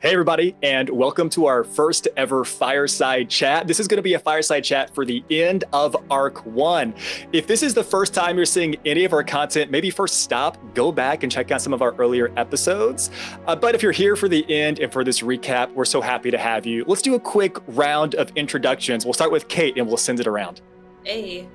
Hey everybody, and welcome to our first ever Fireside Chat. This is going to be a Fireside Chat for the end of Arc 1. If this is the first time you're seeing any of our content, maybe first stop, go back and check out some of our earlier episodes. But if you're here for the end and for this recap, we're so happy to have you. Let's do a quick round of introductions. We'll start with Kate and we'll send it around. Hey,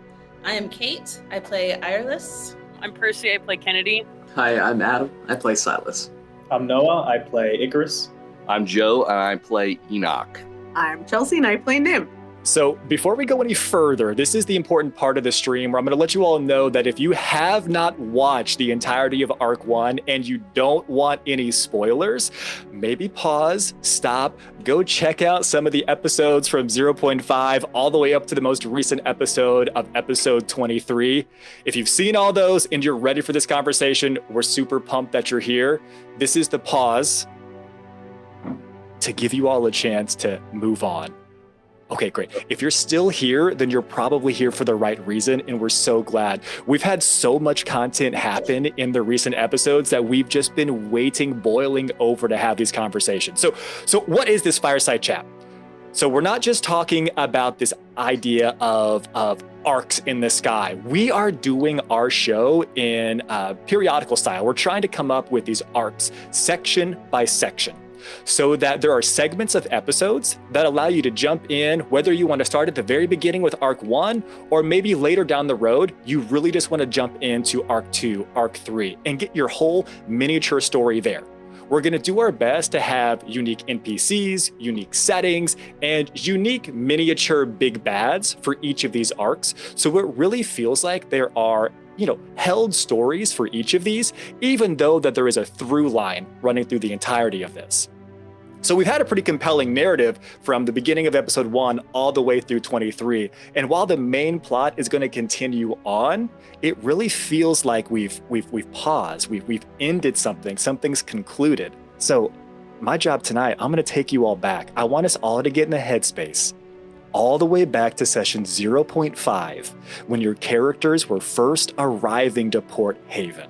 I am Kate. I play Ireless. I'm Percy. I play Kennedy. Hi, I'm Adam. I play Silas. I'm Noah. I play Icarus. I'm Joe, and I play Enoch. I'm Chelsea, and I play Nim. So before we go any further, this is the important part of the stream where I'm going to let you all know that if you have not watched the entirety of Arc 1 and you don't want any spoilers, maybe pause, stop, go check out some of the episodes from 0.5 all the way up to the most recent episode of episode 23. If you've seen all those and you're ready for this conversation, we're super pumped that you're here. This is the pause to give you all a chance to move on. Okay, great. If you're still here, then you're probably here for the right reason, and we're so glad. We've had so much content happen in the recent episodes that we've just been waiting, boiling over to have these conversations. So what is this Fireside Chat? So we're not just talking about this idea of arcs in the sky. We are doing our show in periodical style. We're trying to come up with these arcs section by section, so that there are segments of episodes that allow you to jump in, whether you want to start at the very beginning with Arc 1, or maybe later down the road, you really just want to jump into Arc 2, Arc 3, and get your whole miniature story there. We're going to do our best to have unique NPCs, unique settings, and unique miniature big bads for each of these arcs. So it really feels like there are held stories for each of these, even though that there is a through line running through the entirety of this. So we've had a pretty compelling narrative from the beginning of episode 1 all the way through 23. And while the main plot is going to continue on, it really feels like we've paused, we've ended something, something's concluded. So my job tonight, I'm going to take you all back. I want us all to get in the headspace all the way back to session 0.5, when your characters were first arriving to Port Haefene,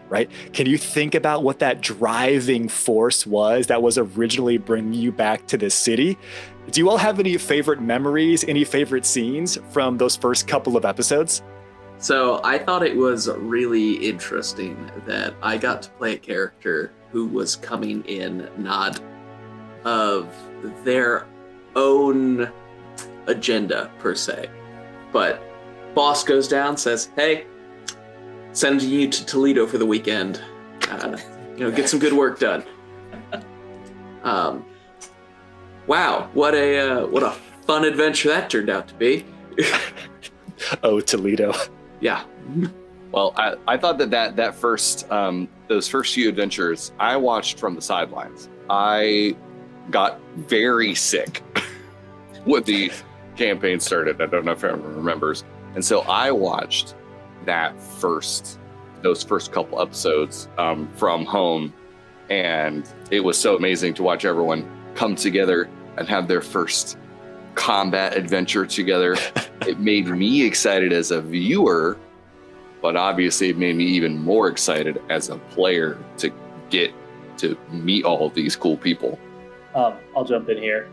right? Can you think about what that driving force was that was originally bringing you back to this city? Do you all have any favorite memories, any favorite scenes from those first couple of episodes? So I thought it was really interesting that I got to play a character who was coming in not of their own agenda per se, but boss goes down, says, "Hey, sending you to Toledo for the weekend. Get some good work done." Wow, what a fun adventure that turned out to be. Oh, Toledo. Yeah. Well, I thought that first those first few adventures I watched from the sidelines. I got very sick when the campaign started. I don't know if everyone remembers. And so I watched those first couple episodes from home, and it was so amazing to watch everyone come together and have their first combat adventure together. It made me excited as a viewer, but obviously it made me even more excited as a player to get to meet all of these cool people. I'll jump in here.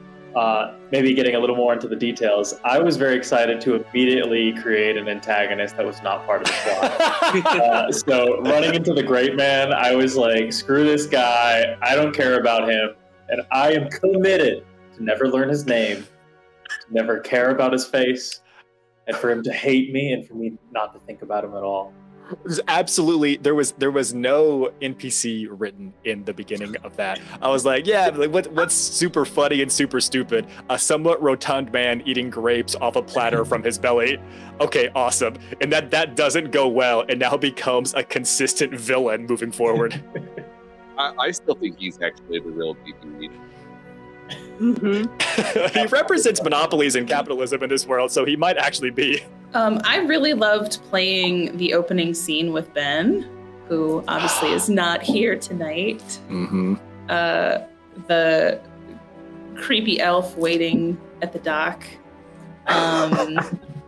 Maybe getting a little more into the details. I was very excited to immediately create an antagonist that was not part of the plot. So running into the Great Man, I was like, screw this guy. I don't care about him. And I am committed to never learn his name, to never care about his face, and for him to hate me and for me not to think about him at all. Absolutely, there was no NPC written in the beginning of that. I was like, yeah, what's super funny and super stupid? A somewhat rotund man eating grapes off a platter from his belly. Okay, awesome. And that doesn't go well, and now becomes a consistent villain moving forward. I still think he's actually the real DP. Mm-hmm. He represents monopolies and capitalism in this world, so he might actually be. I really loved playing the opening scene with Ben, who obviously is not here tonight. Mm-hmm. The creepy elf waiting at the dock,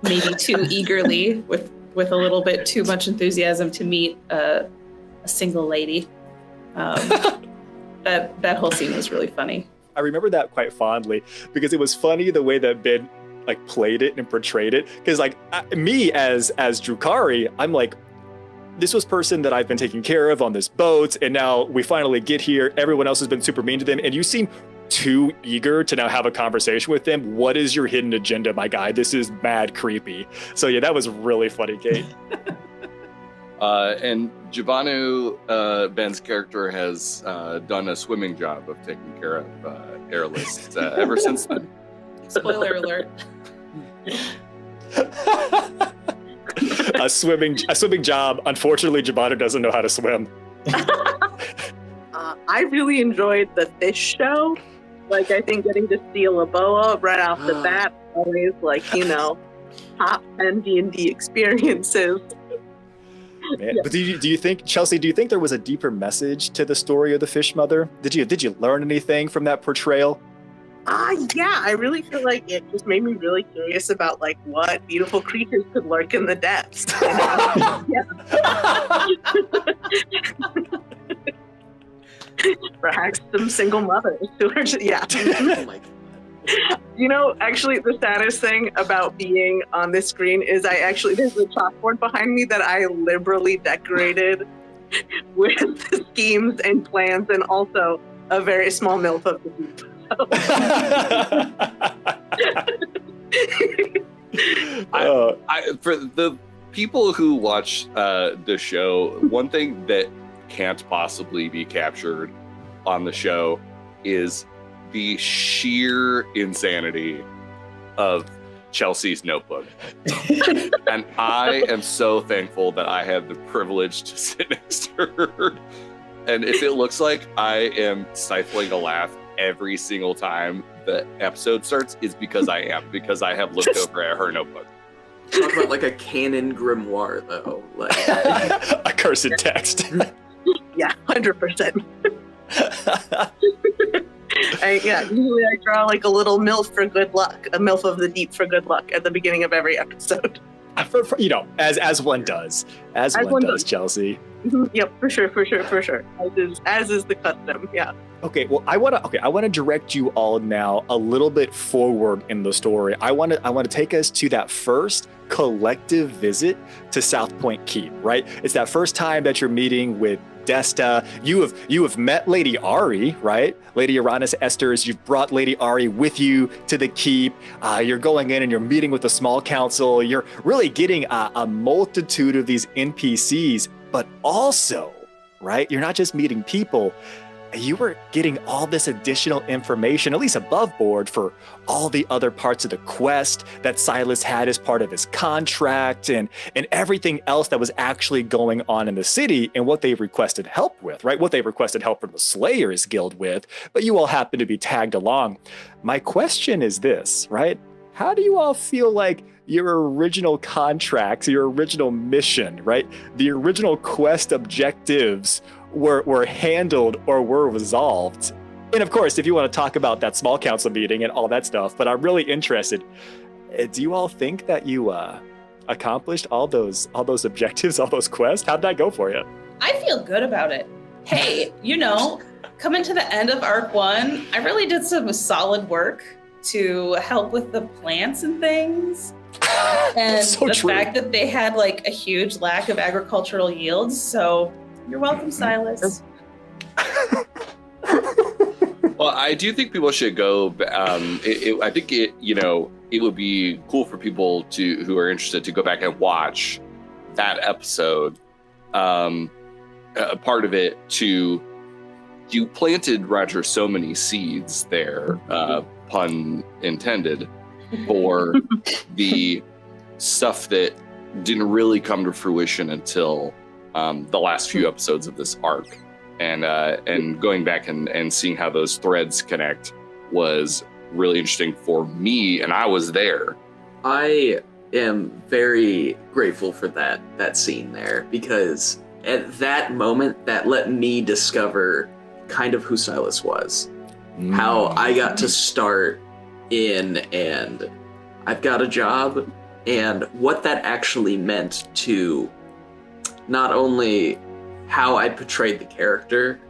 maybe too eagerly, with a little bit too much enthusiasm to meet a single lady. That whole scene was really funny I remember that quite fondly because it was funny the way that Ben like played it and portrayed it. Because like me as Drukari, I'm like, this was person that I've been taking care of on this boat, and now we finally get here. Everyone else has been super mean to them, and you seem too eager to now have a conversation with them. What is your hidden agenda, my guy? This is mad creepy. So yeah, that was really funny, Kate. And Jabanu, Ben's character, has done a swimming job of taking care of Airlist ever since then. Spoiler alert. a swimming job. Unfortunately, Jabanu doesn't know how to swim. I really enjoyed the fish show. Like, I think getting to steal a boa right off the bat, always like, top 10 D&D experiences. Man. But do you think, Chelsea, do you think there was a deeper message to the story of the Fish Mother? Did you learn anything from that portrayal? Yeah, I really feel like it just made me really curious about like what beautiful creatures could lurk in the depths. Perhaps some single mothers who are just, Oh my God. Actually the saddest thing about being on this screen is there's a chalkboard behind me that I liberally decorated with schemes and plans and also a very small MILF of the deep. For the people who watch the show, one thing that can't possibly be captured on the show is the sheer insanity of Chelsea's notebook. And I am so thankful that I have the privilege to sit next to her. And if it looks like I am stifling a laugh every single time the episode starts, is because I have looked over at her notebook. Talk about like a canon grimoire, though. Like A cursed text. Yeah, 100%. Usually I draw like a little MILF for good luck, a MILF of the deep for good luck at the beginning of every episode. As one does. As one does, Chelsea. Yep, for sure. As is the custom, yeah. Okay, well, I want to direct you all now a little bit forward in the story. I want to take us to that first collective visit to South Point Keep, right? It's that first time that you're meeting with Desta. You have met Lady Ari, right? Lady Uranus Esters. You've brought Lady Ari with you to the keep. You're going in and you're meeting with the small council. You're really getting a multitude of these NPCs, but also, right? You're not just meeting people. You were getting all this additional information, at least above board, for all the other parts of the quest that Silas had as part of his contract and everything else that was actually going on in the city and what they requested help with, right? What they requested help from the Slayers Guild with, but you all happen to be tagged along. My question is this, right? How do you all feel like your original contracts, your original mission, right? The original quest objectives were handled or were resolved? And of course, if you want to talk about that small council meeting and all that stuff, but I'm really interested. Do you all think that you accomplished all those objectives, all those quests? How'd that go for you? I feel good about it. Hey, coming to the end of Arc 1, I really did some solid work to help with the plants and things. And so the true. fact that they had like a huge lack of agricultural yields. So you're welcome, Silas. Well, I do think people should go. I think it would be cool for people who are interested to go back and watch that episode. A part of it you planted, Roger, so many seeds there, pun intended, for the stuff that didn't really come to fruition until the last few episodes of this arc. And going back and seeing how those threads connect was really interesting for me, and I was there. I am very grateful for that scene there, because at that moment that let me discover kind of who Silas was. How I got to start in and I've got a job, and what that actually meant to not only how I portrayed the character,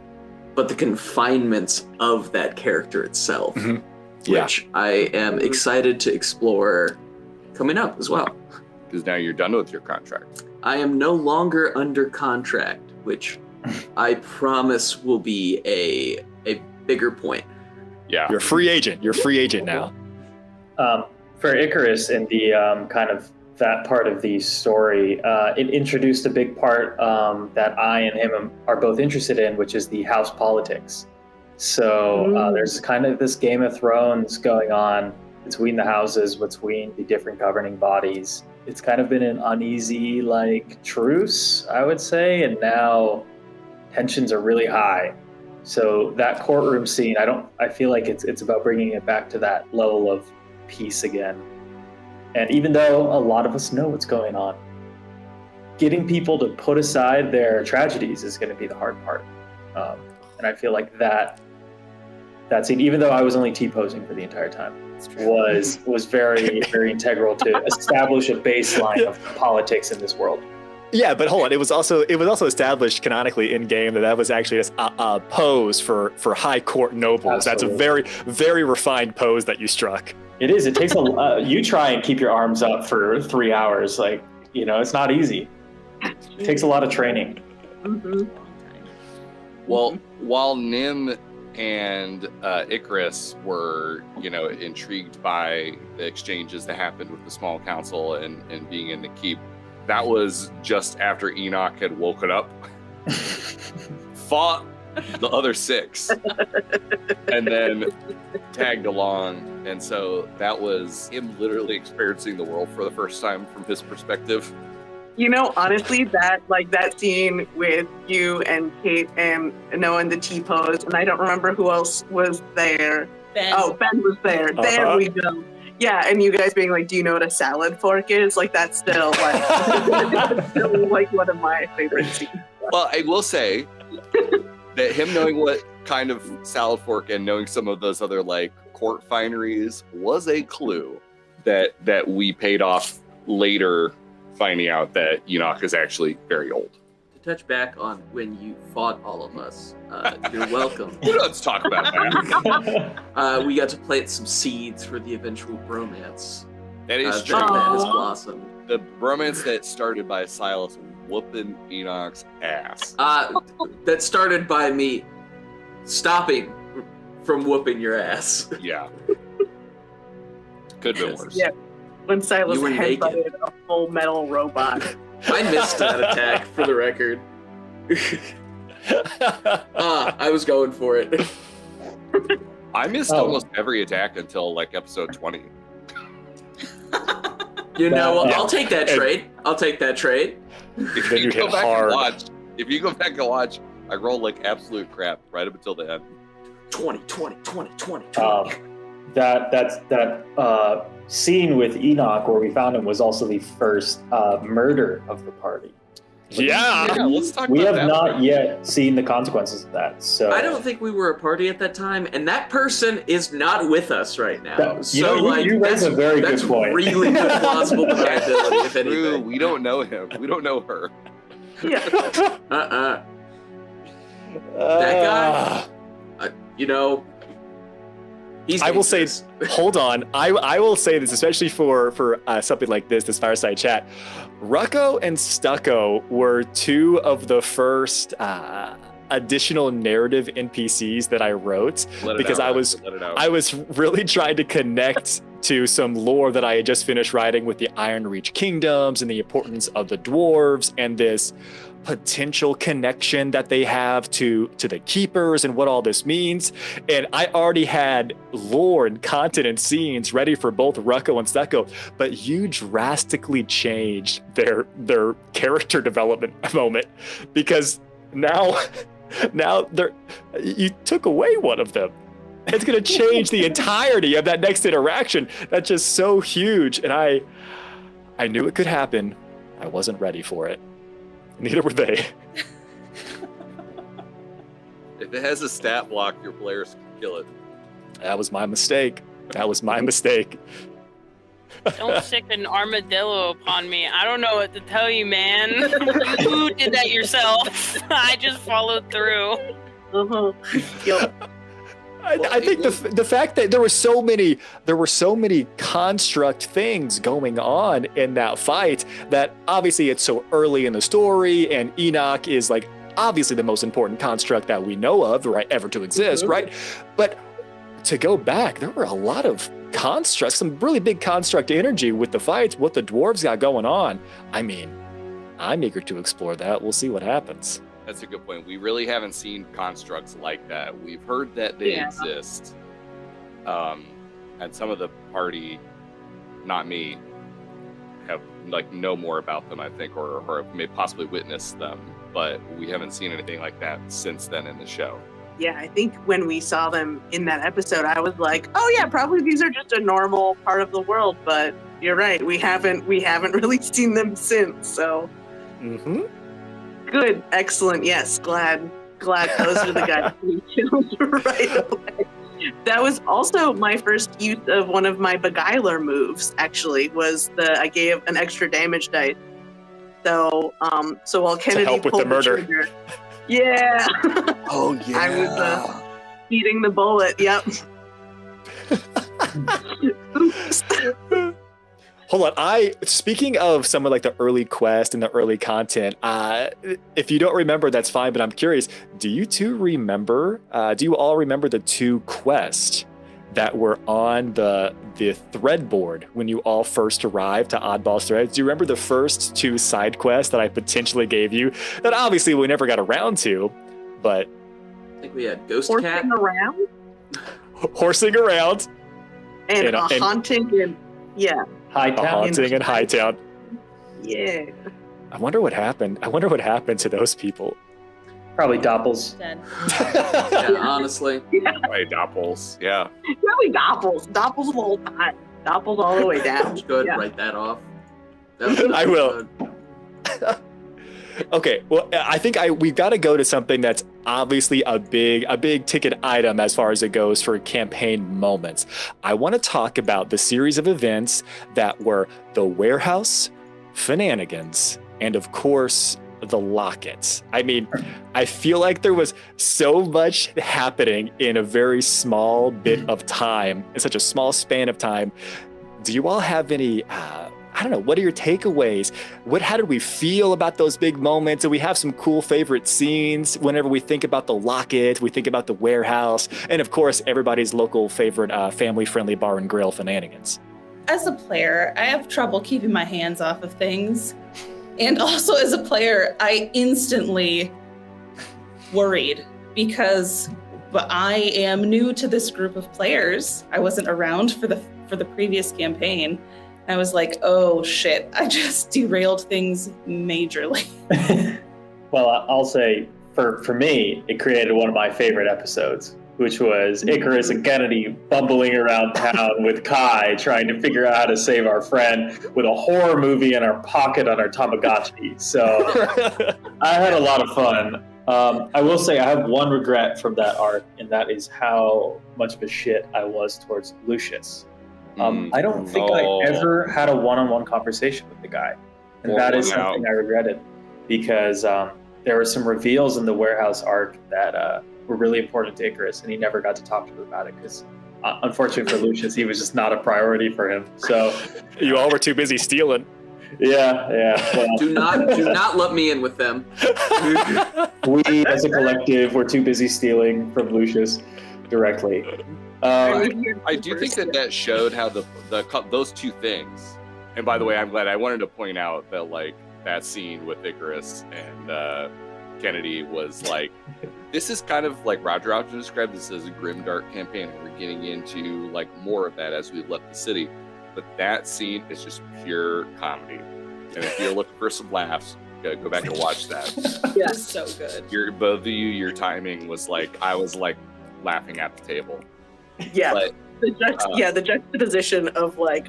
but the confinements of that character itself, Yeah. which I am excited to explore coming up as well. Because now you're done with your contract. I am no longer under contract, which I promise will be a bigger point. Yeah. You're a free agent. You're a free agent now. For Icarus in the kind of that part of the story, it introduced a big part that I and him are both interested in, which is the house politics. So there's kind of this Game of Thrones going on between the houses, between the different governing bodies. It's kind of been an uneasy, like, truce, I would say, and now tensions are really high. So that courtroom scene, I feel like it's about bringing it back to that level of peace again. And even though a lot of us know what's going on, getting people to put aside their tragedies is going to be the hard part. And I feel like that scene, even though I was only T-posing for the entire time, was very, very integral to establish a baseline of politics in this world. Yeah, but hold on. It was also established canonically in game that was actually just a pose for high court nobles. Absolutely. That's a very, very refined pose that you struck. It is. It takes you try and keep your arms up for 3 hours. Like, it's not easy. It takes a lot of training. Well, while Nim and Icarus were, intrigued by the exchanges that happened with the small council and being in the keep, that was just after Enoch had woken up, fought the other 6, and then tagged along. And so that was him literally experiencing the world for the first time from his perspective. Honestly, that scene with you and Kate and Noah and the T-pose, and I don't remember who else was there. Ben. Oh, Ben was there. There we go. Yeah, and you guys being like, do you know what a salad fork is? Like, that's still still one of my favorite scenes. Well, I will say that him knowing what kind of salad fork and knowing some of those other court fineries was a clue that we paid off later, finding out that Enoch is actually very old. To touch back on when you fought all of us, you're welcome. Let's talk about that. We got to plant some seeds for the eventual bromance. That is true. That has blossomed. The bromance that started by Silas whooping Enoch's ass. That started by me stopping from whooping your ass. Yeah. Could have been worse. Yeah. When Silas You were headbutted a full metal robot. I missed that attack, for the record. I was going for it. I missed almost every attack until episode 20. I'll take that trade. If Then you hit hard. If you go back and watch, I rolled absolute crap right up until the end. 20. That scene with Enoch where we found him was also the first murder of the party. Yeah. Let's talk We about have that. not yet seen the consequences of that. So I don't think we were a party at that time, and that person is not with us right now. You raise a very good point. Really good plausible deniability, if True, anything. we don't know him. We don't know her. Yeah. That guy, he's I will say, dangerous. hold on. I will say this, especially for something like this Fireside chat. Rucko and Stucco were 2 of the first additional narrative NPCs that I wrote because I was really trying to connect to some lore that I had just finished writing with the Iron Reach Kingdoms and the importance of the dwarves and this potential connection that they have to the keepers and what all this means. And I already had lore and content and scenes ready for both Rucko and Stucco, but you drastically changed their character development moment because now you took away one of them. It's going to change the entirety of that next interaction. That's just so huge. And I knew it could happen. I wasn't ready for it. Neither were they. If it has a stat block, your players can kill it. That was my mistake. Don't stick an armadillo upon me. I don't know what to tell you, man. You did that yourself. I just followed through. Yep. I think the fact that there were so many construct things going on in that fight, that obviously it's so early in the story, and Enoch is like obviously the most important construct that we know of, right, ever to exist, right? But to go back, there were a lot of constructs, some really big construct energy with the fights, what the dwarves got going on. I mean, I'm eager to explore that. We'll see what happens. That's a good point. We really haven't seen constructs like that. We've heard that they exist. And some of the party, not me, have like know more about them, I think, or may possibly witness them, but we haven't seen anything like that since then in the show. Yeah, I think when we saw them in that episode, I was like, oh yeah, probably these are just a normal part of the world, but you're right, we haven't really seen them since, so. Good, excellent, yes, glad those are the guys we killed right away. That was also my first use of one of my beguiler moves, actually, was I gave an extra damage dice. So while Kennedy help with pulled the murder. trigger, yeah. Oh yeah. I was feeding the bullet, yep. Oops. Hold on, speaking of some of like the early quest and the early content, if you don't remember, that's fine, but I'm curious, do you all remember the 2 quests that were on the thread board when you all first arrived to Oddballs Threads? Do you remember the first 2 side quests that I potentially gave you that obviously we never got around to, but... I think we had Ghost Cat. Horsing around? And and haunting and, yeah. Hightown. Haunting in Hightown. Yeah. I wonder what happened. To those people. Probably Doppels. Dead. Yeah, honestly. Right, Doppels. Yeah. Really Doppels. Doppels the whole time. Doppels all the way down. Go ahead and Yeah. write that off. That was I will. Okay, well, I think we've got to go to something that's obviously a big ticket item as far as it goes for campaign moments. I want to talk about the series of events that were the warehouse, shenanigans, and of course, the lockets. I mean, I feel like there was so much happening in a very small bit of time, in such a small span of time. Do you all have any... I don't know, what are your takeaways? How did we feel about those big moments? Do we have some cool favorite scenes whenever we think about the locket, we think about the warehouse, and of course, everybody's local favorite family-friendly bar and grill shenanigans? As a player, I have trouble keeping my hands off of things. And also as a player, I instantly worried because I am new to this group of players. I wasn't around for the previous campaign. I was like, oh shit, I just derailed things majorly. Well, I'll say for me, it created one of my favorite episodes, which was Icarus and Kennedy bumbling around town with Kai, trying to figure out how to save our friend with a horror movie in our pocket on our Tamagotchi. So I had a lot of fun. I will say I have one regret from that arc, and that is how much of a shit I was towards Lucius. I don't think I ever had a one-on-one conversation with the guy. And that is something I regretted because there were some reveals in the warehouse arc that were really important to Icarus, and he never got to talk to him about it because, unfortunately for Lucius, he was just not a priority for him. So you all were too busy stealing. Yeah. Well, Do not let me in with them. we, as a collective, were too busy stealing from Lucius directly. I do think that showed how those 2 things. And by the way, I'm glad I wanted to point out that like that scene with Icarus and Kennedy was like, this is kind of like Roger described this as a grimdark campaign, and we're getting into like more of that as we left the city. But that scene is just pure comedy. And if you're looking for some laughs, go back and watch that. Yeah, it's so good. Both of you, your timing was like, I was like laughing at the table. Yeah. But, the juxtaposition of like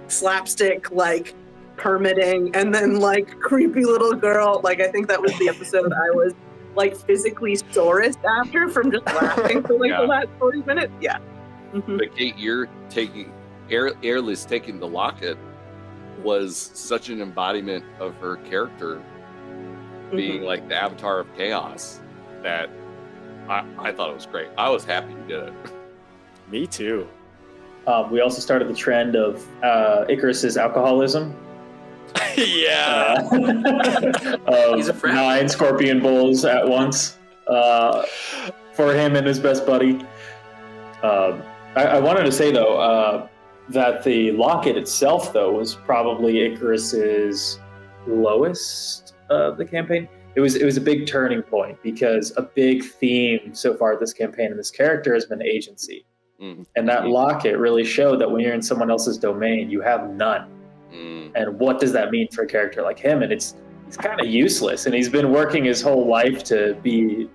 slapstick, like permitting, and then like creepy little girl. Like I think that was the episode I was like physically sorest after from just laughing for like the last 40 minutes. Yeah. Mm-hmm. But Kate, you're taking Airless taking the locket was such an embodiment of her character being like the avatar of chaos that I thought it was great. I was happy you did it. Me too. We also started the trend of Icarus's alcoholism. Yeah. He's a friend. 9 scorpion bowls at once for him and his best buddy. I wanted to say, though, that the locket itself, though, was probably Icarus's lowest of the campaign. It was a big turning point because a big theme so far this campaign and this character has been agency. And that locket really showed that when you're in someone else's domain, you have none. And what does that mean for a character like him? And he's kind of useless. And he's been working his whole life to be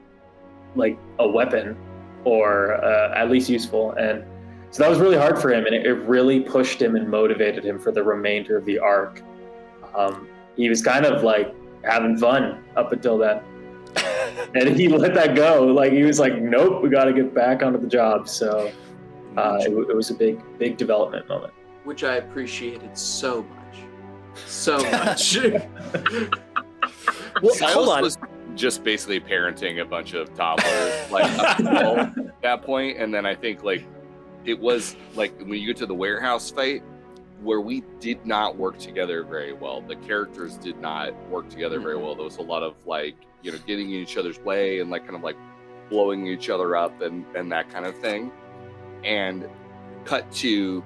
like a weapon or at least useful. And so that was really hard for him. And it really pushed him and motivated him for the remainder of the arc. He was kind of like having fun up until then. And he let that go. Like he was like, nope, we got to get back onto the job. So it was a big development moment. Which I appreciated so much. So much. Well, Silas hold on. was just basically parenting a bunch of toddlers, like up until that point. And then I think like it was like when you get to the warehouse fight where we did not work together very well. The characters did not work together very well. There was a lot of like, you know, getting in each other's way and like kind of like blowing each other up and that kind of thing. And cut to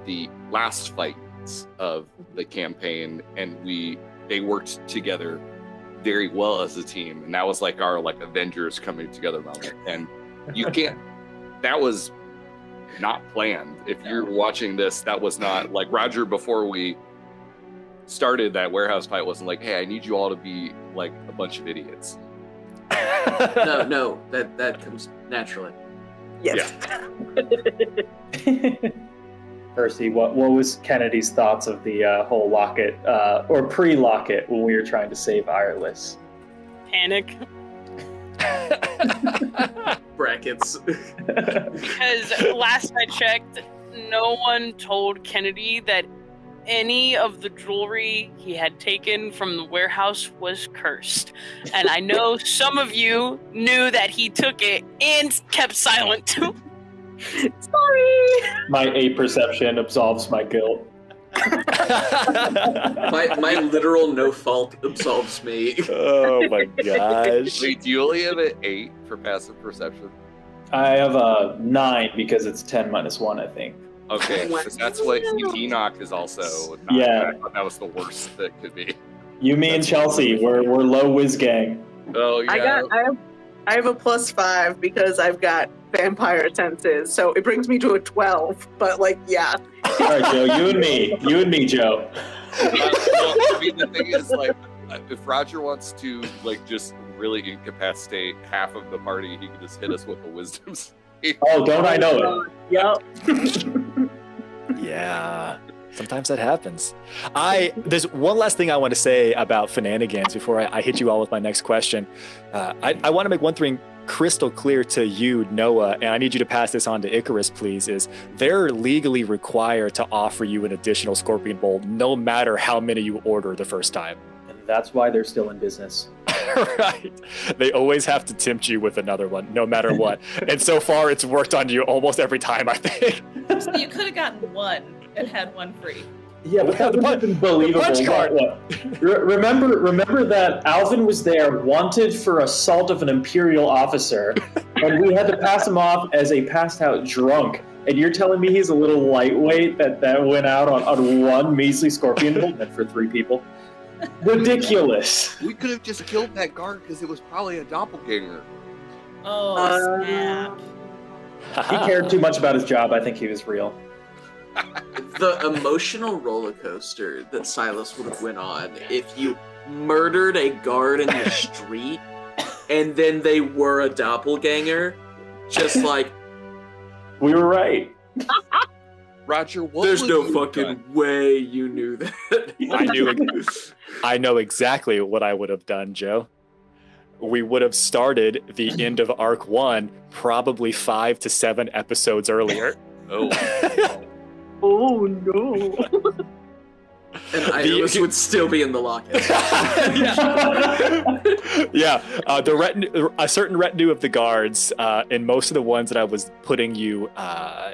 the last fights of the campaign, and they worked together very well as a team, and that was like our like Avengers coming together moment. And you can't, that was not planned. If you're watching this, that was not like Roger before we started that warehouse fight wasn't like, hey, I need you all to be like a bunch of idiots. No, that comes naturally. Yes. Percy, what was Kennedy's thoughts of the whole locket or pre-locket when we were trying to save Ireless? Panic. Brackets. Because last I checked, no one told Kennedy that any of the jewelry he had taken from the warehouse was cursed. And I know some of you knew that he took it and kept silent too. Sorry. My A perception absolves my guilt. my literal no fault absolves me. Oh my gosh. Wait, do you only have an 8 for passive perception? I have a 9 because it's 10 minus 1, I think. Okay, because that's what Enoch is also. Not, Yeah. I thought that was the worst that could be. You, me, and Chelsea, we're low whiz gang. Oh yeah. I have a +5 because I've got vampire senses, so it brings me to a 12. But like, yeah. All right, Joe, you and me, Joe. Well, I mean, the thing is, like, if Roger wants to, like, just really incapacitate half of the party, he can just hit us with a wisdom save. Oh, don't I know it? Yep. Yeah, sometimes that happens. There's one last thing I want to say about Finanigans before I hit you all with my next question. I want to make one thing crystal clear to you, Noah, and I need you to pass this on to Icarus, please, is they're legally required to offer you an additional Scorpion Bowl no matter how many you order the first time. And that's why they're still in business. Right. They always have to tempt you with another one, no matter what. And so far, it's worked on you almost every time, I think. So you could have gotten one and had one free. Yeah, but that would have been believable. punch card. Remember that Alvin was there, wanted for assault of an Imperial officer, and we had to pass him off as a passed out drunk. And you're telling me he's a little lightweight that went out on one measly Scorpion Bolt meant for 3 people? Ridiculous. We could have just killed that guard because it was probably a doppelganger. Oh, snap. He cared too much about his job. I think he was real. The emotional roller coaster that Silas would have went on if you murdered a guard in the street and then they were a doppelganger, just like, we were right. Roger, what there's would no you fucking have done? way you knew that. I know exactly what I would have done, Joe. We would have started the end of Arc 1 probably 5 to 7 episodes earlier. Oh. Oh no. And Iris would still be in the locket. Yeah, a certain retinue of the guards, and most of the ones that I was putting you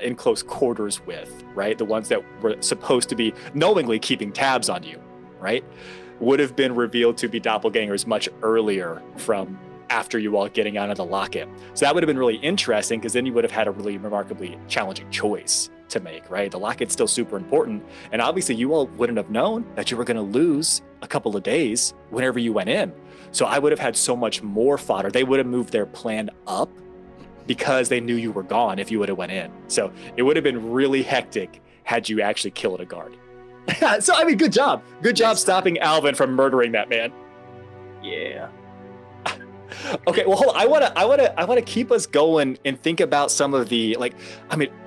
in close quarters with, right? The ones that were supposed to be knowingly keeping tabs on you, right? Would have been revealed to be doppelgangers much earlier from after you all getting out of the locket. So that would have been really interesting, because then you would have had a really remarkably challenging choice to make, right? The locket's still super important. And obviously you all wouldn't have known that you were going to lose a couple of days whenever you went in. So I would have had so much more fodder. They would have moved their plan up because they knew you were gone if you would have went in. So it would have been really hectic had you actually killed a guard. So, I mean, good job. Good job stopping Alvin from murdering that man. Yeah. Okay, well, hold on. I want to keep us going and think about some of the,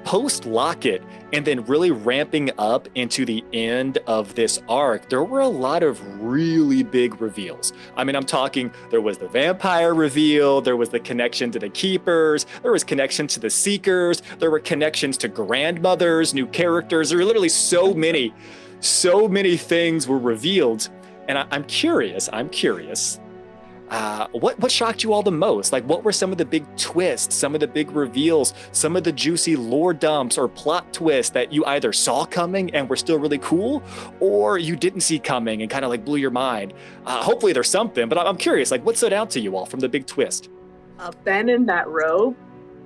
post Locket and then really ramping up into the end of this arc. There were a lot of really big reveals. I mean, I'm talking, there was the vampire reveal, there was the connection to the keepers, there was connection to the seekers, there were connections to grandmothers, new characters. There were literally so many things were revealed. And I'm curious. What shocked you all the most? Like, what were some of the big twists, some of the big reveals, some of the juicy lore dumps or plot twists that you either saw coming and were still really cool, or you didn't see coming and kind of like blew your mind? Hopefully there's something, but I'm curious, like, what stood out to you all from the big twist? Ben in that robe,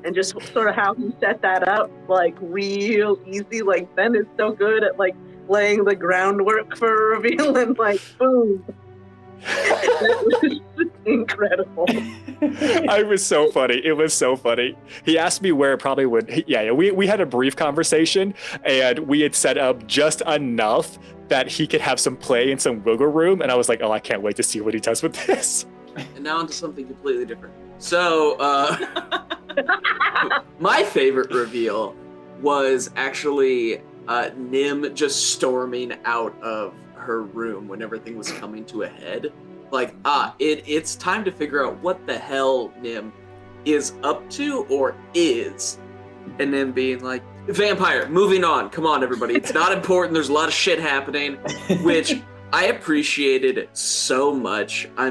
and just sort of how he set that up, like, real easy. Like, Ben is so good at, like, laying the groundwork for a reveal, and, like, boom. That was incredible. It was so funny. He asked me where it probably would. We had a brief conversation, and we had set up just enough that he could have some play and some wiggle room. And I was like, oh, I can't wait to see what he does with this. And now onto something completely different. So, my favorite reveal was actually Nim just storming out of her room when everything was coming to a head. Like, it's time to figure out what the hell Nim is up to or is. And then being like, vampire, moving on. Come on, everybody. It's not important. There's a lot of shit happening, which I appreciated so much. I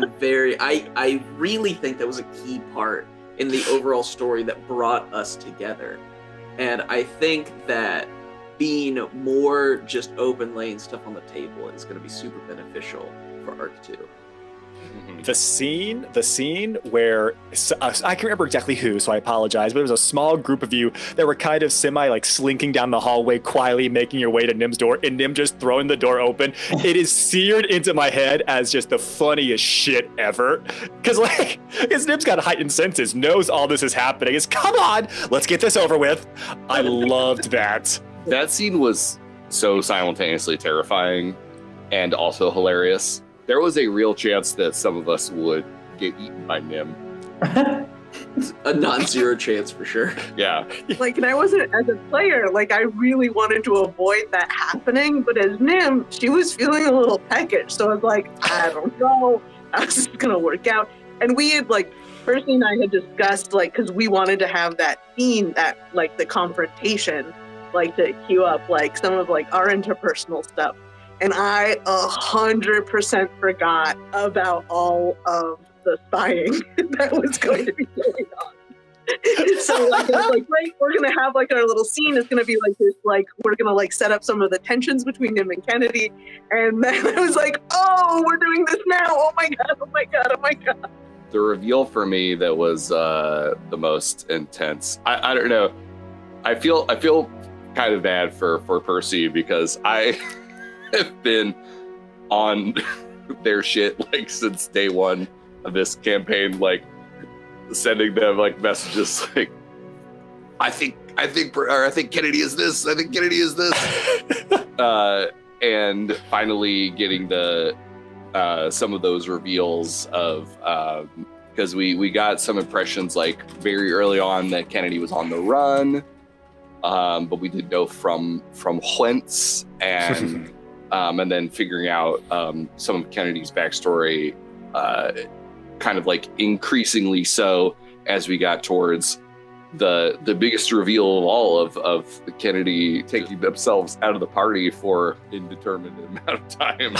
really think that was a key part in the overall story that brought us together. And I think that being more just open, laying stuff on the table is going to be super beneficial for Arc 2. The scene where, I can't remember exactly who, so I apologize, but it was a small group of you that were kind of slinking down the hallway, quietly making your way to Nim's door, and Nim just throwing the door open. It is seared into my head as just the funniest shit ever. Because Nim's got heightened senses, knows all this is happening. It's, come on, let's get this over with. I loved that. That scene was so simultaneously terrifying and also hilarious. There was a real chance that some of us would get eaten by Nim. A non-zero chance for sure. Yeah. Like, and I wasn't, as a player, like, I really wanted to avoid that happening, but as Nim, she was feeling a little peckish, so I was like, I don't know how this is gonna work out. And we had, like, Percy and I had discussed, like, because we wanted to have that scene, that, like, the confrontation, like, to cue up, like, some of, like, our interpersonal stuff. And I 100% forgot about all of the spying that was going to be going on. So, like, I was like, right, we're going to have, like, our little scene. It's going to be, like, this, like, we're going to, like, set up some of the tensions between him and Kennedy. And then I was like, oh, we're doing this now. Oh, my God, oh, my God, oh, my God. The reveal for me that was the most intense. I don't know. I feel kind of bad for Percy because I have been on their shit like since day one of this campaign, like sending them like messages like, I think Kennedy is this. I think Kennedy is this. And finally getting the some of those reveals of because we got some impressions like very early on that Kennedy was on the run, but we didn't know from whence, and then figuring out some of Kennedy's backstory, kind of like increasingly so as we got towards the biggest reveal of all of Kennedy taking themselves out of the party for indeterminate amount of time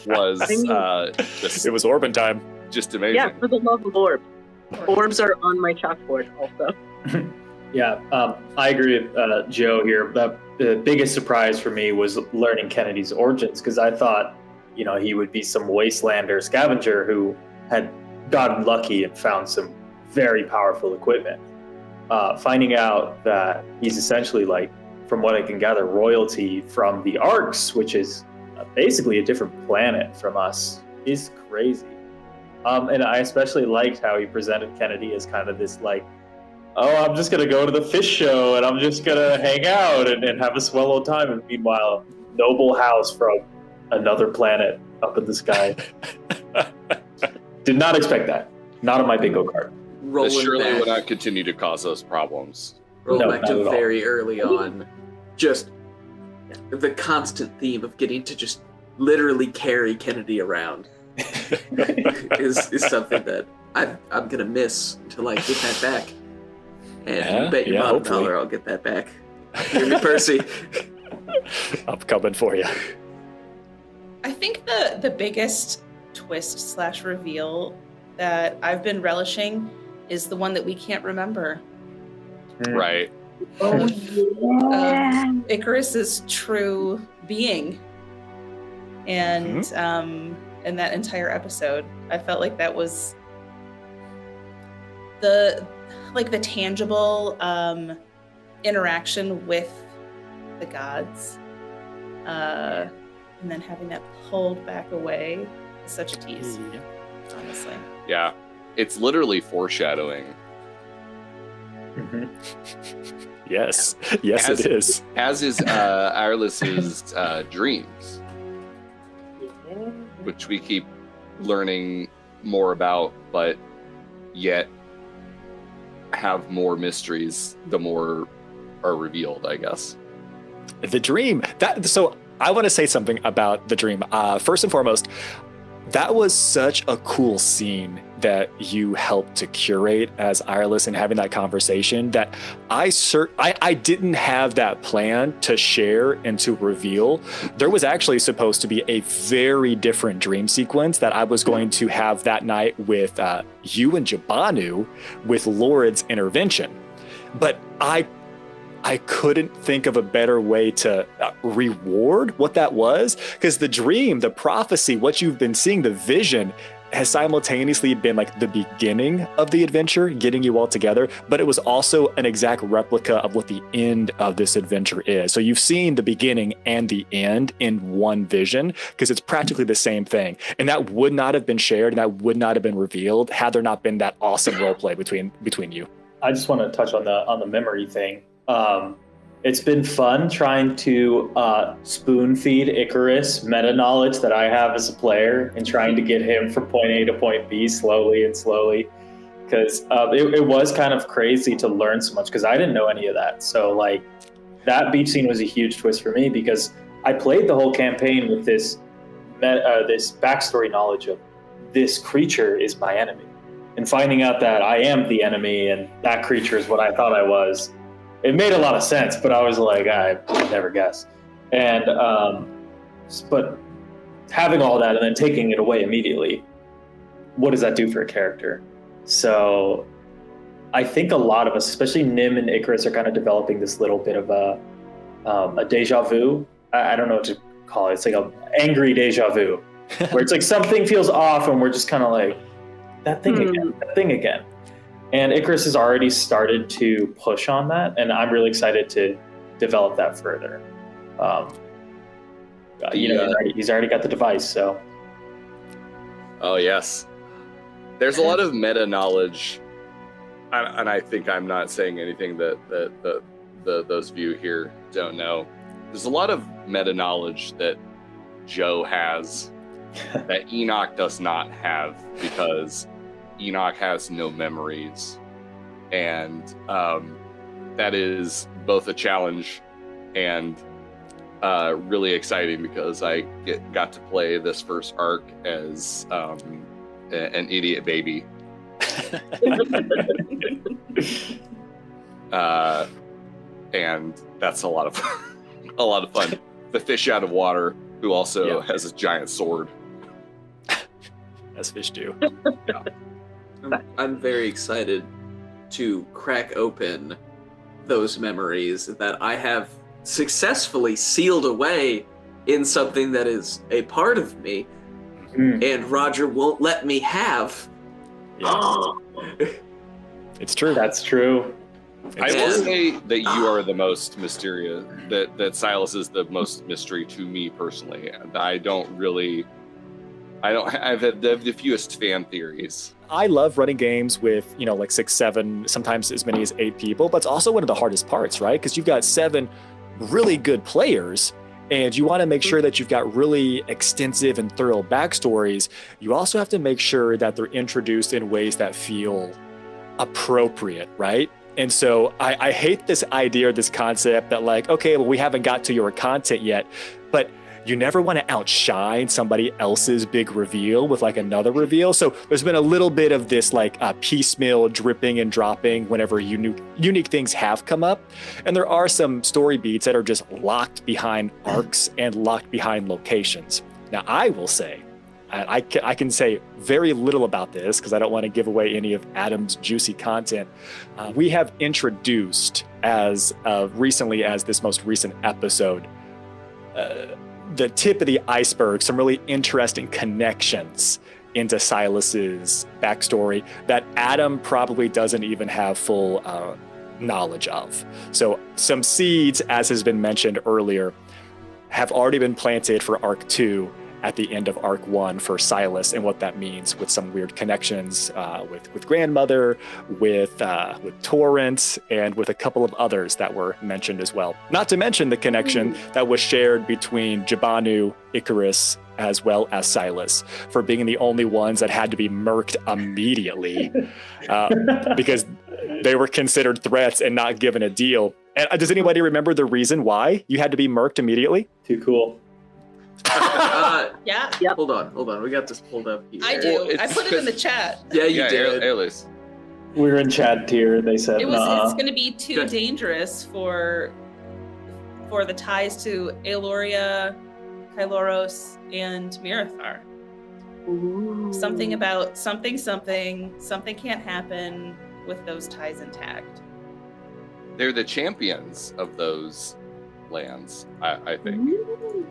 was It was Orban time. just amazing. Yeah, for the love of orbs. Orbs are on my chalkboard also. Yeah, I agree with Joe here. The biggest surprise for me was learning Kennedy's origins, because I thought, he would be some wastelander scavenger who had gotten lucky and found some very powerful equipment. Finding out that he's essentially, like, from what I can gather, royalty from the Arcs, which is basically a different planet from us, is crazy. And I especially liked how he presented Kennedy as kind of this, like, oh, I'm just going to go to the fish show and I'm just going to hang out and have a swell old time. And meanwhile, noble house from another planet up in the sky. Did not expect that. Not on my bingo card. This surely would not continue to cause us problems. Roll No, back not to at all. very early on. Just the constant theme of getting to just literally carry Kennedy around is something that I'm going to miss until I get that back. And you bet your bottom dollar I'll get that back. Hear me, Percy? I'm coming for you. I think the biggest twist / reveal that I've been relishing is the one that we can't remember. Right. Icarus's true being. And in that entire episode, I felt like that was the tangible interaction with the gods, and then having that pulled back away is such a tease, honestly. Yeah. It's literally foreshadowing. Yes, it is. As is Irelis's dreams, which we keep learning more about, but yet have more mysteries the more are revealed, I guess. The dream. So I want to say something about the dream. First and foremost, that was such a cool scene that you helped to curate as Irelis and having that conversation that I didn't have that plan to share and to reveal. There was actually supposed to be a very different dream sequence that I was going to have that night with you and Jabanu with Lord's intervention. But I couldn't think of a better way to reward what that was, because the dream, the prophecy, what you've been seeing, the vision has simultaneously been like the beginning of the adventure, getting you all together, but it was also an exact replica of what the end of this adventure is. So you've seen the beginning and the end in one vision, because it's practically the same thing. And that would not have been shared and that would not have been revealed had there not been that awesome roleplay between you. I just want to touch on the memory thing. It's been fun trying to spoon feed Icarus meta knowledge that I have as a player and trying to get him from point A to point B slowly, because it was kind of crazy to learn so much, because I didn't know any of that. So like that beach scene was a huge twist for me, because I played the whole campaign with this backstory knowledge of this creature is my enemy, and finding out that I am the enemy and that creature is what I thought I was. It made a lot of sense, but I was like, I never guess. And but having all that and then taking it away immediately, what does that do for a character? So I think a lot of us, especially Nim and Icarus, are kind of developing this little bit of a deja vu. I don't know what to call it. It's like an angry deja vu, where it's like something feels off and we're just kind of like, that thing again. And Icarus has already started to push on that, and I'm really excited to develop that further. He's already got the device, so. Oh, yes. There's a lot of meta knowledge, and I think I'm not saying anything that those of you here don't know. There's a lot of meta knowledge that Joe has that Enoch does not have, because Enoch has no memories, and that is both a challenge and really exciting, because I got to play this first arc as an idiot baby. And that's a lot of fun. The fish out of water, who also has a giant sword. As fish do. I'm very excited to crack open those memories that I have successfully sealed away in something that is a part of me, and Roger won't let me have. Yeah. It's true. That's true. I will say that you are the most mysterious, that Silas is the most mystery to me personally. And I have the fewest fan theories. I love running games with, like 6, 7, sometimes as many as 8 people, but it's also one of the hardest parts, right? Because you've got 7 really good players, and you want to make sure that you've got really extensive and thorough backstories. You also have to make sure that they're introduced in ways that feel appropriate, right? And so I hate this idea or this concept that like, okay, well, we haven't got to your content yet, but you never want to outshine somebody else's big reveal with like another reveal. So there's been a little bit of this like piecemeal dripping and dropping whenever unique things have come up. And there are some story beats that are just locked behind arcs and locked behind locations. Now I will say, I can say very little about this because I don't want to give away any of Adam's juicy content. We have introduced as recently as this most recent episode, the tip of the iceberg, some really interesting connections into Silas's backstory that Adam probably doesn't even have full knowledge of. So some seeds, as has been mentioned earlier, have already been planted for Arc 2 at the end of Arc 1 for Silas and what that means with some weird connections with Grandmother, with Torrent, and with a couple of others that were mentioned as well. Not to mention the connection that was shared between Jabanu, Icarus, as well as Silas for being the only ones that had to be murked immediately because they were considered threats and not given a deal. And does anybody remember the reason why you had to be murked immediately? Too cool. Yeah. Hold on. We got this pulled up here. I do. I put it in the chat. Yeah, you did. Alice. We were in Chad tier. They said It's going to be too dangerous for the ties to Aeloria, Kyloros, and Mirathar. Ooh. Something about something can't happen with those ties intact. They're the champions of those lands, I think. Ooh.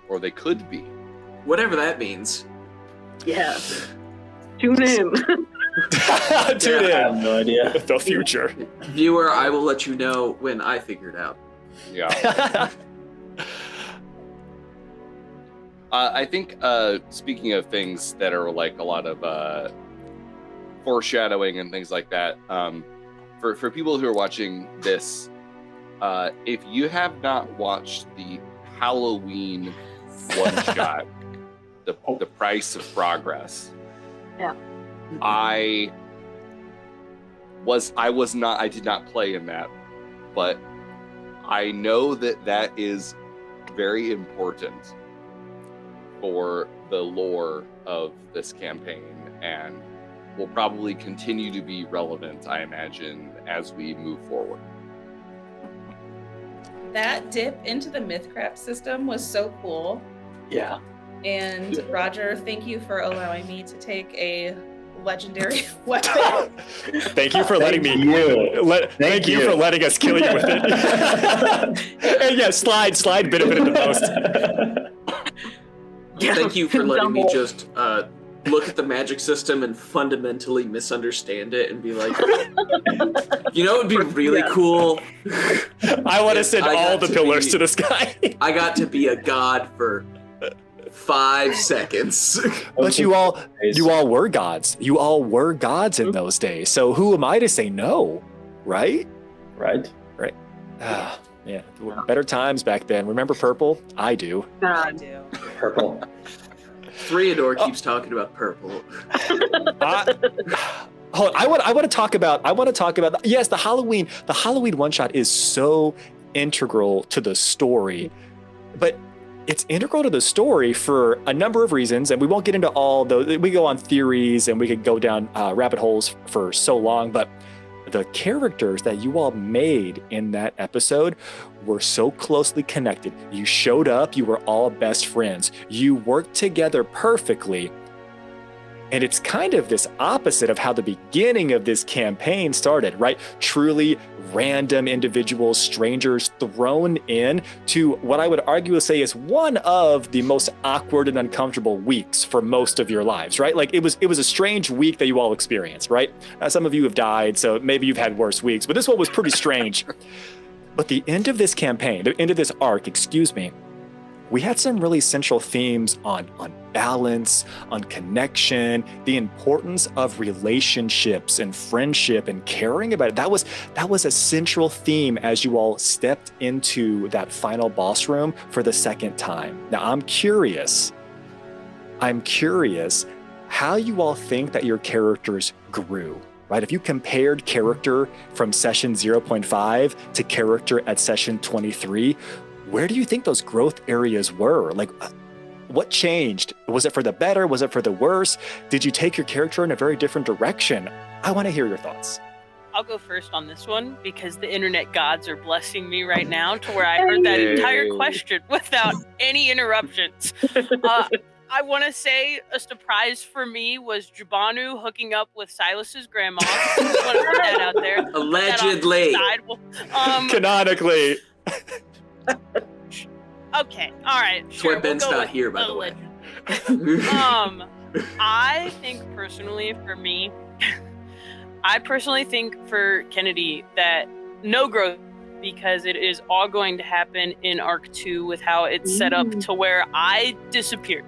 Or they could be. Whatever that means. Yeah. Tune in. Tune I in. have no idea. The future. Viewer, I will let you know when I figure it out. Yeah. I think, speaking of things that are like a lot of foreshadowing and things like that, for people who are watching this, if you have not watched the Halloween one-shot, the Price of Progress, Yeah. I did not play in that, but I know that is very important for the lore of this campaign and will probably continue to be relevant, I imagine, as we move forward. That dip into the Mythcraft system was so cool. Yeah. And Roger, thank you for allowing me to take a legendary weapon. Thank you for letting me. Thank you for letting us kill you with it. And yeah, slide bit of it in the post. Thank you for letting me just look at the magic system and fundamentally misunderstand it and be like, you know, it would be really cool. I want to send all the pillars to the sky. I got to be a god for 5 seconds. But you all were gods. You all were gods in those days. So who am I to say no? Right? Right. Yeah. Better times back then. Remember purple? I do. I do. Purple. Threador keeps talking about purple. I want to talk about yes, the Halloween one shot is so integral to the story, but it's integral to the story for a number of reasons, and we won't get into all those. We go on theories and we could go down rabbit holes for so long, but the characters that you all made in that episode were so closely connected. You showed up, you were all best friends. You worked together perfectly. And it's kind of this opposite of how the beginning of this campaign started, right? Truly random individuals, strangers thrown in to what I would argue say is one of the most awkward and uncomfortable weeks for most of your lives, right? Like it was a strange week that you all experienced, right? Some of you have died, so maybe you've had worse weeks, but this one was pretty strange. But the end of this campaign, the end of this arc, we had some really central themes on balance, on connection, the importance of relationships and friendship and caring about it. That was a central theme as you all stepped into that final boss room for the second time. Now I'm curious how you all think that your characters grew. Right? If you compared character from session 0.5 to character at session 23, where do you think those growth areas were? Like, what changed? Was it for the better? Was it for the worse? Did you take your character in a very different direction? I want to hear your thoughts. I'll go first on this one because the internet gods are blessing me right now to where I heard that entire question without any interruptions. I want to say a surprise for me was Jabanu hooking up with Silas's grandma. I want to put that out there. Allegedly. Canonically. Okay, all right. Sure, Ben's not here, by the way. I think personally for me, for Kennedy that no growth, because it is all going to happen in Arc 2 with how it's set up to where I disappeared.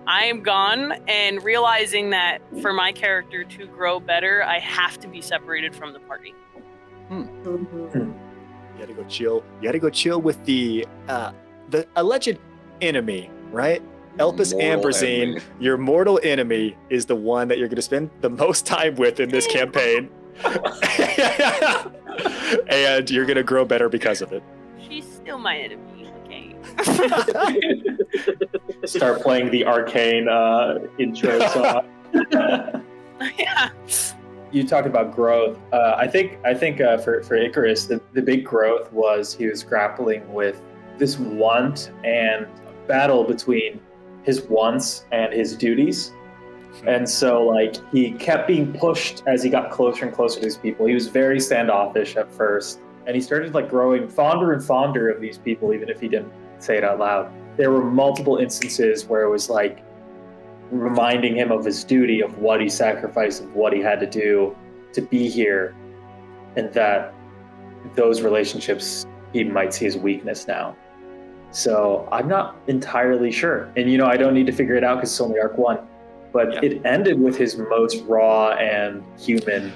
I am gone, and realizing that for my character to grow better, I have to be separated from the party. You gotta go chill. You gotta go chill with the alleged enemy, right? Elpis Amberzine, your mortal enemy, is the one that you're gonna spend the most time with in this campaign. And you're gonna grow better because of it. She's still my enemy, okay? Start playing the arcane intro song. Yeah. You talked about growth. I think for Icarus, the big growth was he was grappling with this want and battle between his wants and his duties. And so like he kept being pushed as he got closer and closer to these people. He was very standoffish at first, and he started like growing fonder and fonder of these people, even if he didn't say it out loud. There were multiple instances where it was like reminding him of his duty, of what he sacrificed, of what he had to do to be here, and that those relationships he might see as weakness now. So I'm not entirely sure. And I don't need to figure it out because it's only Arc 1. But It ended with his most raw and human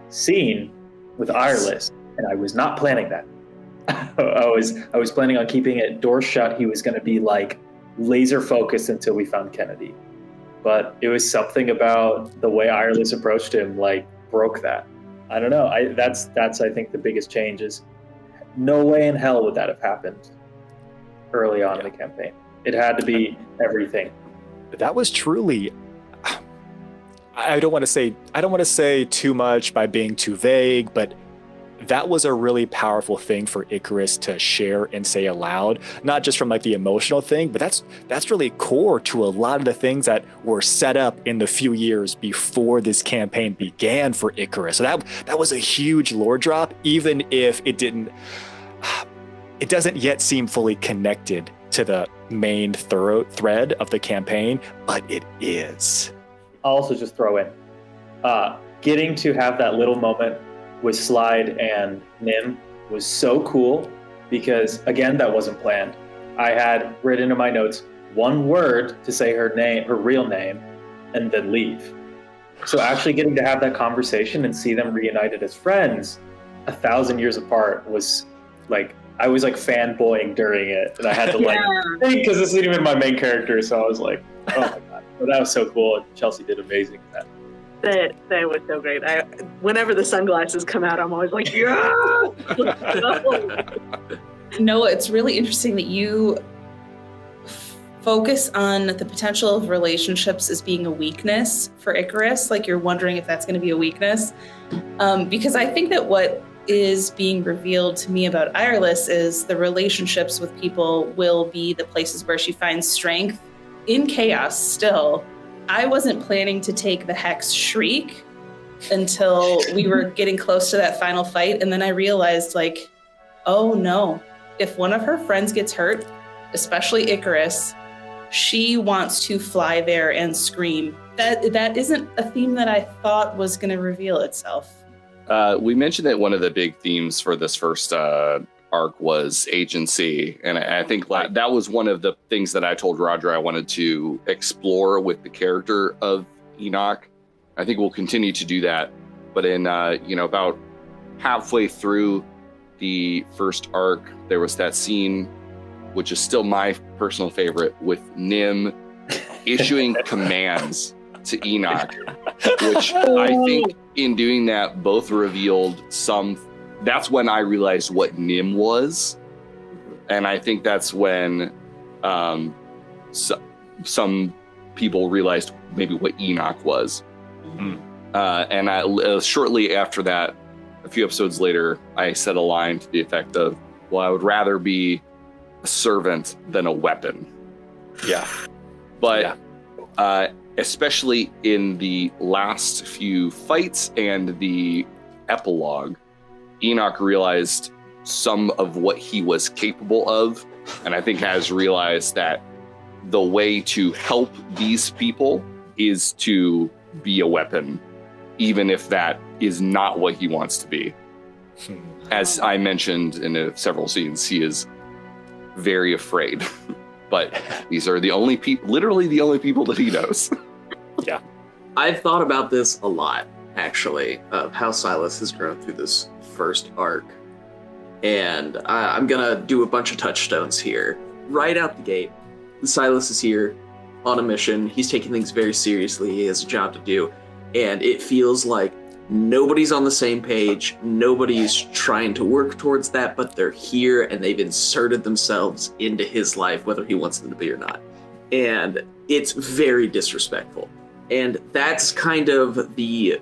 scene with Ireless, and I was not planning that. I was planning on keeping it door shut. He was going to be like laser focused until we found Kennedy. But it was something about the way Ireless approached him, like, broke that. I don't know. That's I think the biggest change is no way in hell would that have happened early on in the campaign. It had to be everything. That was truly, I don't want to say too much by being too vague, but that was a really powerful thing for Icarus to share and say aloud, not just from like the emotional thing, but that's really core to a lot of the things that were set up in the few years before this campaign began for Icarus. So that was a huge lore drop, even if it doesn't yet seem fully connected to the main thread of the campaign, but it is. I'll also just throw in, getting to have that little moment with Slide and Nim was so cool because, again, that wasn't planned. I had written in my notes one word to say her real name, and then leave. So actually getting to have that conversation and see them reunited as friends 1,000 years apart was like, I was like fanboying during it, and I had to like think because this isn't even my main character, so I was like, oh my god, but that was so cool. And Chelsea did amazing at that. That was so great. Whenever the sunglasses come out, I'm always like, yeah. Noah, it's really interesting that you focus on the potential of relationships as being a weakness for Icarus. Like you're wondering if that's going to be a weakness. Because I think that what is being revealed to me about Iris is the relationships with people will be the places where she finds strength in chaos still. I wasn't planning to take the Hex Shriek until we were getting close to that final fight. And then I realized, like, oh no, if one of her friends gets hurt, especially Icarus, she wants to fly there and scream. That isn't a theme that I thought was going to reveal itself. We mentioned that one of the big themes for this first arc was agency. And I think that was one of the things that I told Roger I wanted to explore with the character of Enoch. I think we'll continue to do that. But in, about halfway through the first arc, there was that scene, which is still my personal favorite, with Nim issuing commands to Enoch, which I think in doing that both revealed that's when I realized what Nim was. And I think that's when some people realized maybe what Enoch was. And shortly after that, a few episodes later, I said a line to the effect of, well, I would rather be a servant than a weapon. Yeah. But especially in the last few fights and the epilogue, Enoch realized some of what he was capable of, and I think has realized that the way to help these people is to be a weapon, even if that is not what he wants to be. As I mentioned in several scenes, he is very afraid. But these are the only people, literally the only people that he knows. Yeah. I've thought about this a lot, actually, of how Silas has grown through this first arc. And I'm going to do a bunch of touchstones here. Right out the gate, Silas is here on a mission. He's taking things very seriously. He has a job to do. And it feels like nobody's on the same page. Nobody's trying to work towards that, but they're here and they've inserted themselves into his life, whether he wants them to be or not. And it's very disrespectful. And that's kind of the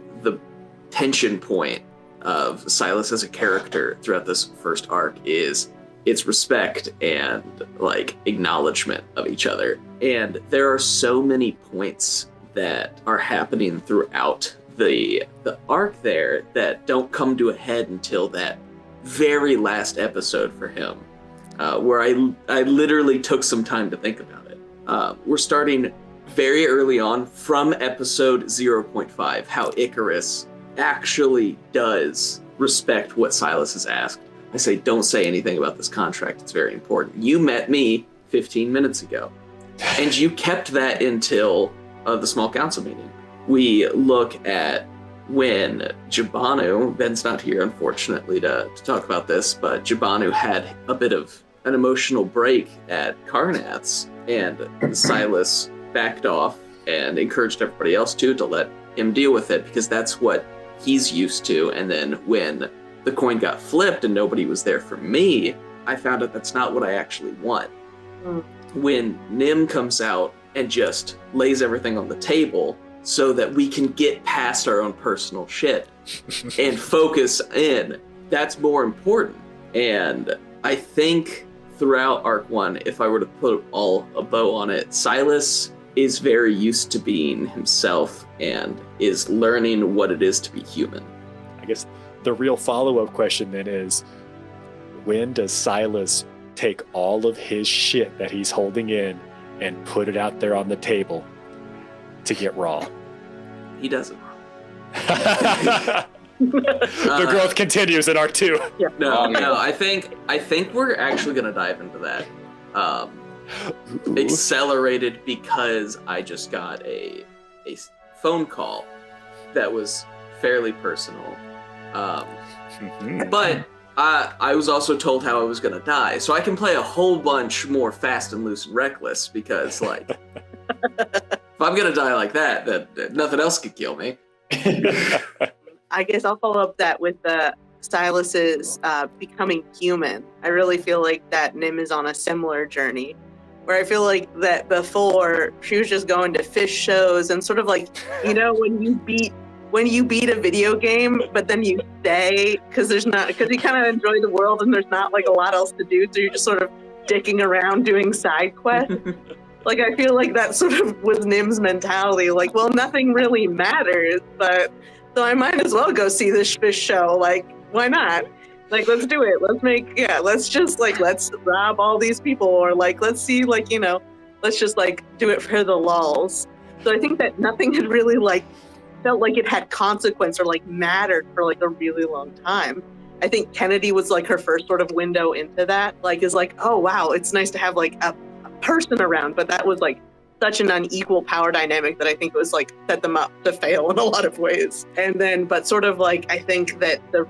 tension point of Silas as a character throughout this first arc, is its respect and like acknowledgement of each other. And there are so many points that are happening throughout the arc there that don't come to a head until that very last episode for him, where I literally took some time to think about it. We're starting very early on from episode 0.5, how Icarus actually does respect what Silas has asked. I say, don't say anything about this contract. It's very important. You met me 15 minutes ago, and you kept that until the small council meeting. We look at when Jabanu, Ben's not here, unfortunately, to talk about this, but Jabanu had a bit of an emotional break at Karnath's, and Silas backed off and encouraged everybody else to let him deal with it, because that's what he's used to. And then when the coin got flipped and nobody was there for me, I found out that's not what I actually want. When Nim comes out and just lays everything on the table so that we can get past our own personal shit and focus in, that's more important. And I think throughout Arc 1, if I were to put a bow on it, Silas is very used to being himself and is learning what it is to be human. I guess the real follow-up question then is, when does Silas take all of his shit that he's holding in and put it out there on the table to get raw? He doesn't. The growth continues in Arc 2. Yeah. No, I think we're actually going to dive into that. Accelerated because I just got a phone call that was fairly personal. But I was also told how I was going to die, so I can play a whole bunch more fast and loose and reckless, because like if I'm going to die like that, then nothing else could kill me. I guess I'll follow up that with the Silas's becoming human. I really feel like that Nim is on a similar journey. where I feel like that before she was just going to fish shows and sort of like, you know, when you beat a video game, but then you stay because you kind of enjoy the world and there's not like a lot else to do, so you're just sort of dicking around doing side quests. Like, I feel like that sort of was Nim's mentality. Like, well, nothing really matters, but so I might as well go see this fish show. Like, why not? Like, let's do it. Let's rob all these people, or like, let's see, like, you know, let's just like do it for the lulz. So I think that nothing had really like felt like it had consequence or like mattered for like a really long time. I think Kennedy was like her first sort of window into that. Like, is like, oh wow, it's nice to have like a person around, but that was like such an unequal power dynamic that I think was like set them up to fail in a lot of ways. And then, but sort of like, I think that the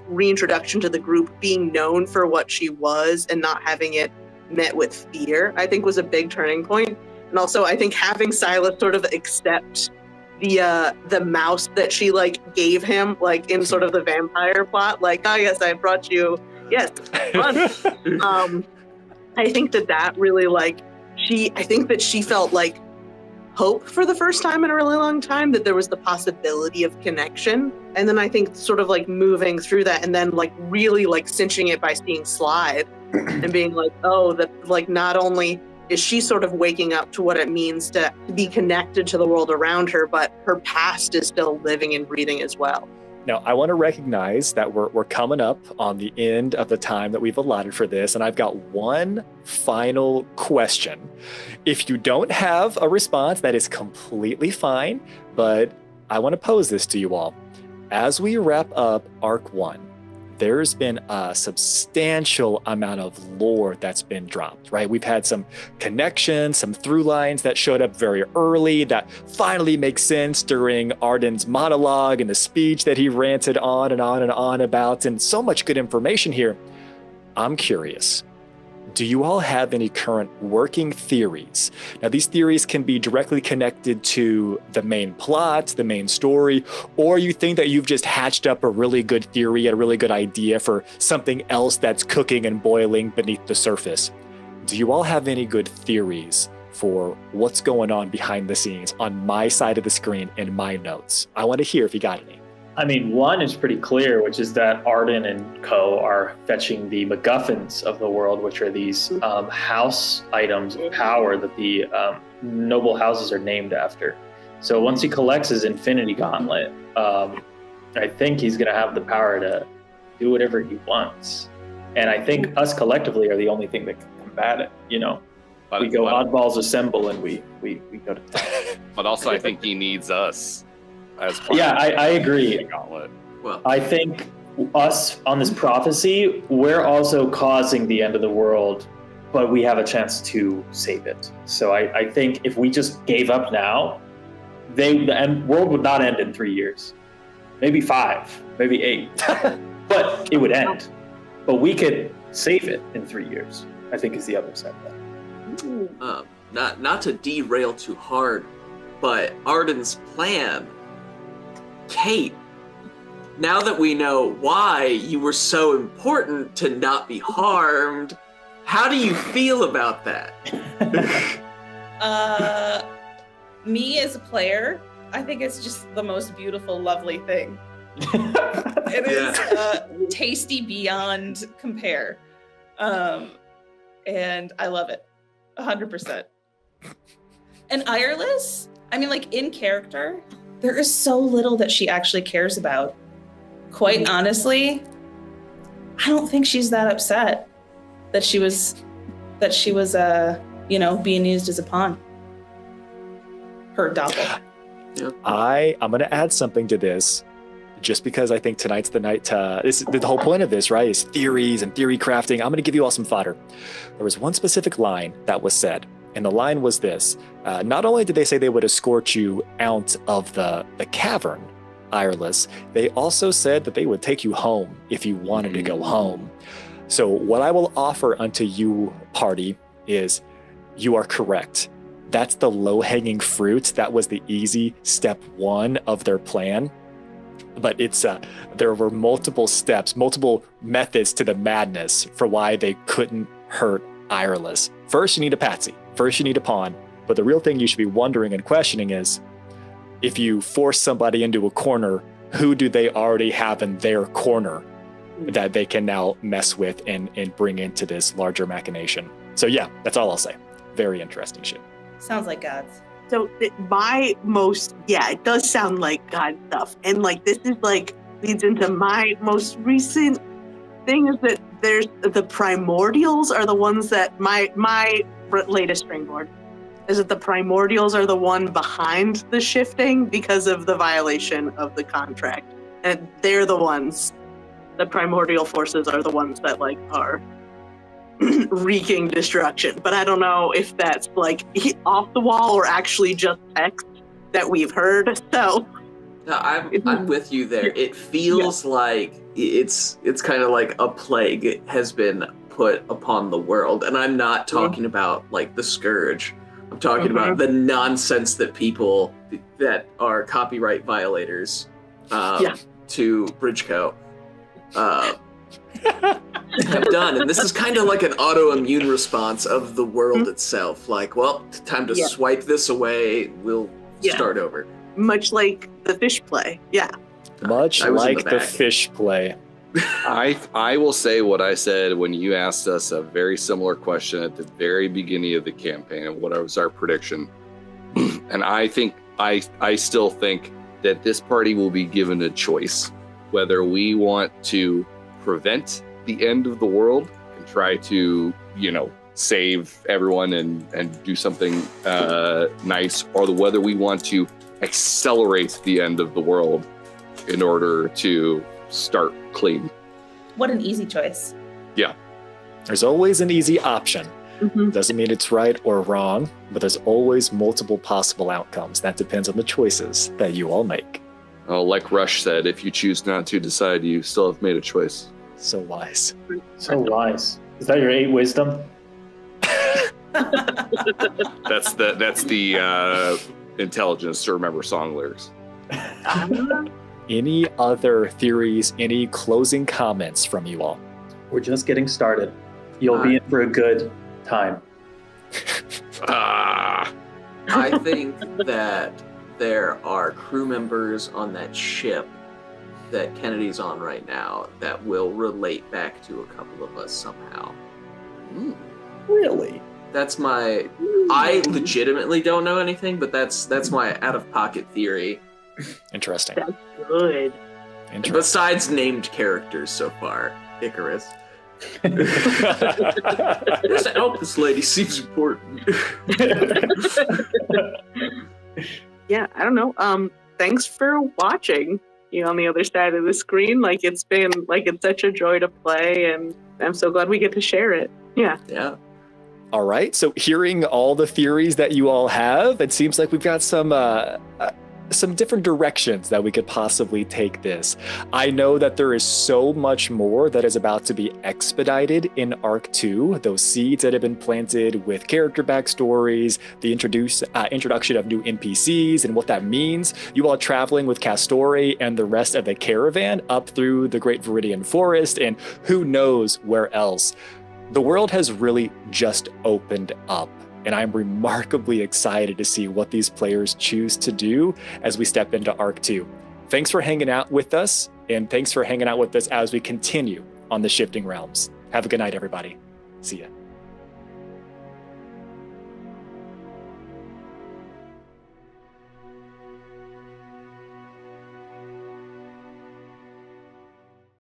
reintroduction to the group, being known for what she was and not having it met with fear, I think was a big turning point. And also I think having Silas sort of accept the mouse that she like gave him, like in sort of the vampire plot, like, oh yes, I brought you, yes, fun. I think that really like, I think that she felt like hope for the first time in a really long time, that there was the possibility of connection. And then I think sort of like moving through that and then like really like cinching it by seeing Slide and being like, oh, that like not only is she sort of waking up to what it means to be connected to the world around her, but her past is still living and breathing as well. Now, I want to recognize that we're coming up on the end of the time that we've allotted for this, and I've got one final question. If you don't have a response, that is completely fine, but I want to pose this to you all. As we wrap up Arc 1, there's been a substantial amount of lore that's been dropped, right? We've had some connections, some through lines that showed up very early that finally make sense during Arden's monologue and the speech that he ranted on and on and on about, and so much good information here. I'm curious, do you all have any current working theories? Now, these theories can be directly connected to the main plot, the main story, or you think that you've just hatched up a really good theory, a really good idea for something else that's cooking and boiling beneath the surface. Do you all have any good theories for what's going on behind the scenes on my side of the screen in my notes? I want to hear if you got any. I mean, one is pretty clear, which is that Arden and co are fetching the MacGuffins of the world, which are these house items of power that the noble houses are named after. So once he collects his Infinity Gauntlet, I think he's going to have the power to do whatever he wants. And I think us collectively are the only thing that can combat it, you know? We go Oddballs assemble and we go to town. But also I think he needs us. I agree. Well, I think us on this prophecy, we're also causing the end of the world, but we have a chance to save it. So I think if we just gave up now, the world would not end in 3 years, maybe 5, maybe 8, but it would end. But we could save it in 3 years, I think is the other side of that. Not to derail too hard, but Arden's plan. Kate, now that we know why you were so important to not be harmed, how do you feel about that? Me as a player, I think it's just the most beautiful, lovely thing. It is tasty beyond compare. And I love it, 100%. And Ireless, I mean, like in character, there is so little that she actually cares about. Quite honestly, I don't think she's that upset that she was being used as a pawn. Her doppel. Yeah. I'm going to add something to this, just because I think tonight's the night to, the whole point of this, right, is theories and theory crafting. I'm going to give you all some fodder. There was one specific line that was said, and the line was this. Not only did they say they would escort you out of the cavern, Ireless, they also said that they would take you home if you wanted to go home. So what I will offer unto you, party, is you are correct. That's the low-hanging fruit. That was the easy step one of their plan. But there were multiple steps, multiple methods to the madness for why they couldn't hurt ireless. First, you need a patsy. First, you need a pawn. But the real thing you should be wondering and questioning is, if you force somebody into a corner, who do they already have in their corner that they can now mess with and bring into this larger machination? So yeah, that's all I'll say. Very interesting shit. Sounds like gods. So it does sound like God stuff. And like, this is like, leads into my most recent thing is that there's the primordials are the ones that my latest springboard is that the primordials are the one behind the shifting because of the violation of the contract. And they're the ones, the primordial forces are the ones that like are wreaking destruction. But I don't know if that's like off the wall or actually just text that we've heard. So no, I'm with you there. It feels like it's kind of like a plague has been put upon the world. And I'm not talking about like the scourge. I'm talking about the nonsense that people that are copyright violators to Bridgeco have done. And this is kind of like an autoimmune response of the world itself. Like, well, time to swipe this away. We'll start over. Much like the fish play. Yeah. Much like the fish play. I will say what I said when you asked us a very similar question at the very beginning of the campaign and what was our prediction. And I still think that this party will be given a choice whether we want to prevent the end of the world and try to, save everyone and do something nice, or whether we want to accelerate the end of the world in order to start clean. What an easy choice. Yeah. There's always an easy option. Doesn't mean it's right or wrong, but there's always multiple possible outcomes. That depends on the choices that you all make. Oh, like Rush said, if you choose not to decide, you still have made a choice. So wise. So wise. Is that your 8 wisdom? That's the intelligence to remember song lyrics. Any other theories, any closing comments from you all? We're just getting started. You'll be in for a good time. I think that there are crew members on that ship that Kennedy's on right now that will relate back to a couple of us somehow. Really? That's my... I legitimately don't know anything, but that's my out-of-pocket theory. Interesting. That's good. Interesting. Besides named characters so far, Icarus. Just help this lady seems important. Yeah, I don't know. Thanks for watching. On the other side of the screen, like it's such a joy to play, and I'm so glad we get to share it. Yeah. Yeah. All right. So hearing all the theories that you all have, it seems like we've got some different directions that we could possibly take this. I know that there is so much more that is about to be expedited in Arc 2. Those seeds that have been planted with character backstories, the introduction of new NPCs and what that means. You all traveling with Castore and the rest of the caravan up through the Great Veridian Forest and who knows where else. The world has really just opened up. And I'm remarkably excited to see what these players choose to do as we step into Arc 2. Thanks for hanging out with us, and thanks for hanging out with us as we continue on the Shifting Realms. Have a good night, everybody. See ya.